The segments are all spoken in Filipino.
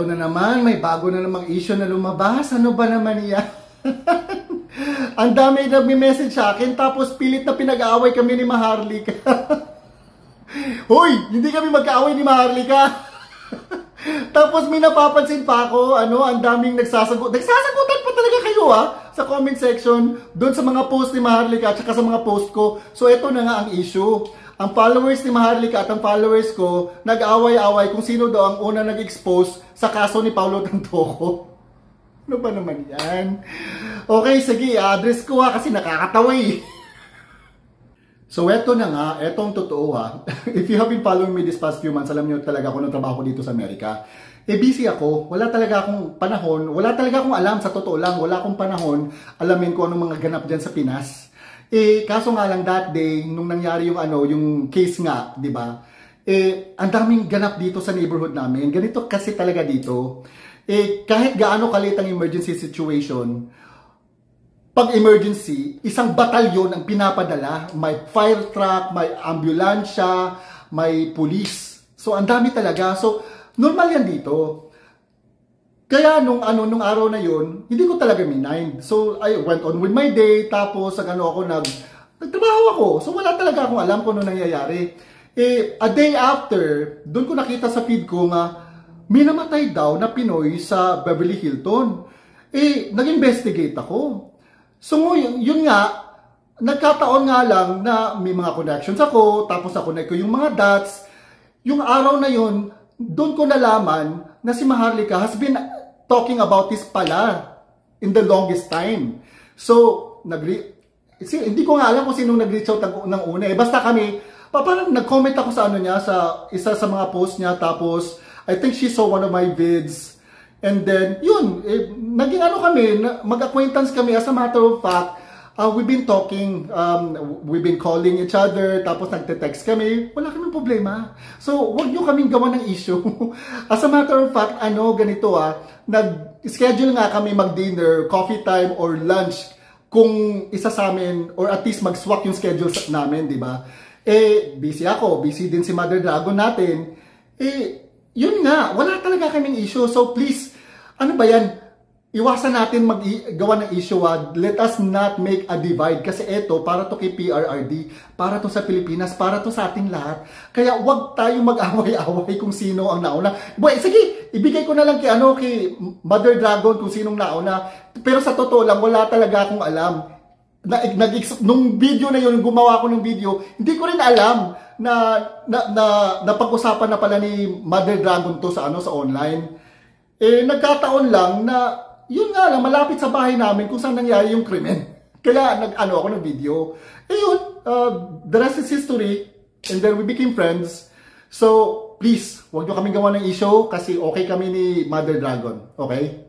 eto na naman, may bago na namang issue na lumabas. Ano ba naman yan? Ang dami nagme-message sa akin, tapos pilit na pinag-aaway kami ni Maharlika. Hoy, hindi kami magkaaway ni Maharlika. Tapos may napapansin pa ako, ang daming nagsasagot. Nagsasagutan pa talaga kayo sa comment section, doon sa mga post ni Maharlika at saka sa mga post ko. So ito na nga ang issue. Ang followers ni Maharlika at ang followers ko, nag-away-away kung sino daw ang una nag-expose sa kaso ni Paulo Tantoco. Ano ba naman yan? Okay, sige, address ko kasi nakakatawa eh. So eto na nga, etong totoo If you have been following me this past few months, alam niyo talaga ako ng trabaho dito sa Amerika. Busy ako, wala talaga akong panahon, wala talaga akong alam, sa totoo lang, wala akong panahon alamin ko anong mga ganap dyan sa Pinas. Kaso nga lang that day, nung nangyari yung case nga, di ba? Ang daming ganap dito sa neighborhood namin. Ganito kasi talaga dito. Kahit gaano kalit ang emergency situation, pag emergency, isang batalyon ang pinapadala. May fire truck, may ambulansya, may police. So, ang dami talaga. So, normal yan dito. Kaya nung araw na yun, hindi ko talaga mind. So, I went on with my day, tapos nagtrabaho ako. So, wala talaga akong alam kung ano nangyayari. A day after, doon ko nakita sa feed ko nga, may namatay daw na Pinoy sa Beverly Hilton. Nag-investigate ako. So, yun nga, nagkataon nga lang na may mga connections ako, tapos ako na ko yung mga dots. Yung araw na yun, doon ko nalaman na si Maharlika has been talking about this pala in the longest time. So, hindi ko nga alam kung sinong nag-reach out ng una. Basta kami, parang nag-comment ako sa sa isa sa mga post niya, tapos I think she saw one of my vids. And then, yun, naging kami, mag-acquaintance kami. As a matter of fact, we've been talking, we've been calling each other, tapos nagte-text kami, wala kaming problema. So, wag nyo kaming gawa ng issue. As a matter of fact, ganito nag-schedule nga kami mag-dinner, coffee time, or lunch, kung isa sa amin, or at least mag-swap yung schedule namin, di ba? Busy ako, busy din si Mother Dragon natin. Yun nga, wala talaga kaming issue. So please, ano ba yan? Iwasan natin maggawa ng issue. Let us not make a divide. Kasi ito, para to kay PRRD, para to sa Pilipinas, para to sa ating lahat. Kaya wag tayong mag-away-away kung sino ang nauna. Boy, sige, ibigay ko na lang kay Mother Dragon kung sinong nauna. Pero sa totoo lang, wala talaga akong alam. Nung video na yun, nung gumawa ko ng video, hindi ko rin alam na pag-usapan na pala ni Mother Dragon to sa online. Nagkataon lang na yun nga lang, malapit sa bahay namin kung saan nangyari yung krimen. Kaya ako ng video. The rest is history. And then we became friends. So, please, huwag nyo kaming gawa ng issue kasi okay kami ni Mother Dragon. Okay?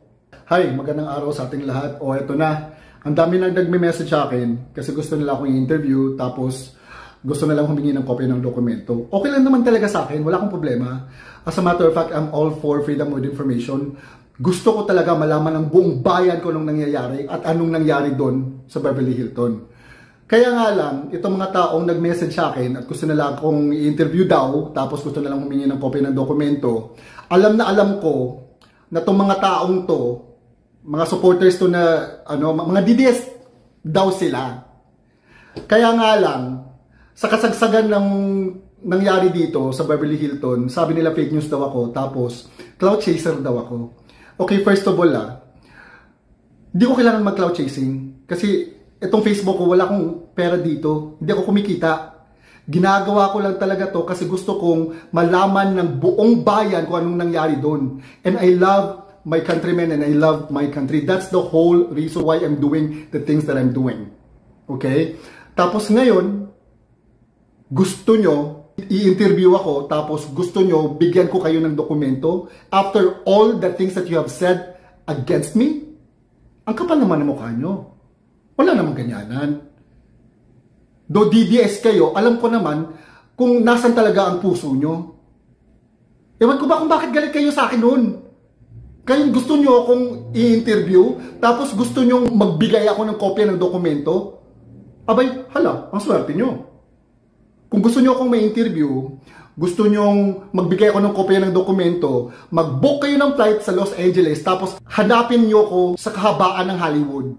Hi, magandang araw sa ating lahat. Eto na. Ang dami nang nagme-message sa akin kasi gusto nila akong i-interview, tapos gusto na lang humingi ng kopya ng dokumento. Okay lang naman talaga sa akin, wala akong problema. As a matter of fact, I'm all for freedom of information. Gusto ko talaga malaman ng buong bayan ko anong nangyayari at anong nangyari doon sa Beverly Hilton. Kaya nga lang, itong mga taong nag-message sa akin at gusto na lang akong i-interview daw, tapos gusto na lang humingi ng kopya ng dokumento, alam na alam ko na itong mga taong to, mga supporters to na, mga DDS daw sila. Kaya nga lang, sa kasagsagan ng nangyari dito sa Beverly Hilton, sabi nila fake news daw ako, tapos cloud chaser daw ako. Okay, first of all, hindi ko kailangan mag-cloud chasing. Kasi itong Facebook ko, wala akong pera dito. Hindi ako kumikita. Ginagawa ko lang talaga to kasi gusto kong malaman ng buong bayan kung anong nangyari doon. And I love my countrymen and I love my country. That's the whole reason why I'm doing the things that I'm doing. Okay? Tapos ngayon, gusto nyo i-interview ako, tapos gusto nyo bigyan ko kayo ng dokumento after all the things that you have said against me? Ang kapal naman ng mukha nyo. Wala namang ganyanan. Do DDS kayo, alam ko naman kung nasan talaga ang puso nyo. Ewan ko ba kung bakit galit kayo sa akin noon? Kayo gusto nyo akong i-interview, tapos gusto nyo magbigay ako ng kopya ng dokumento? Abay, hala, ang swerte nyo. Kung gusto nyo akong ma-interview, gusto nyong magbigay ako ng kopya ng dokumento, mag-book kayo ng flight sa Los Angeles, tapos hanapin nyo ako sa kahabaan ng Hollywood.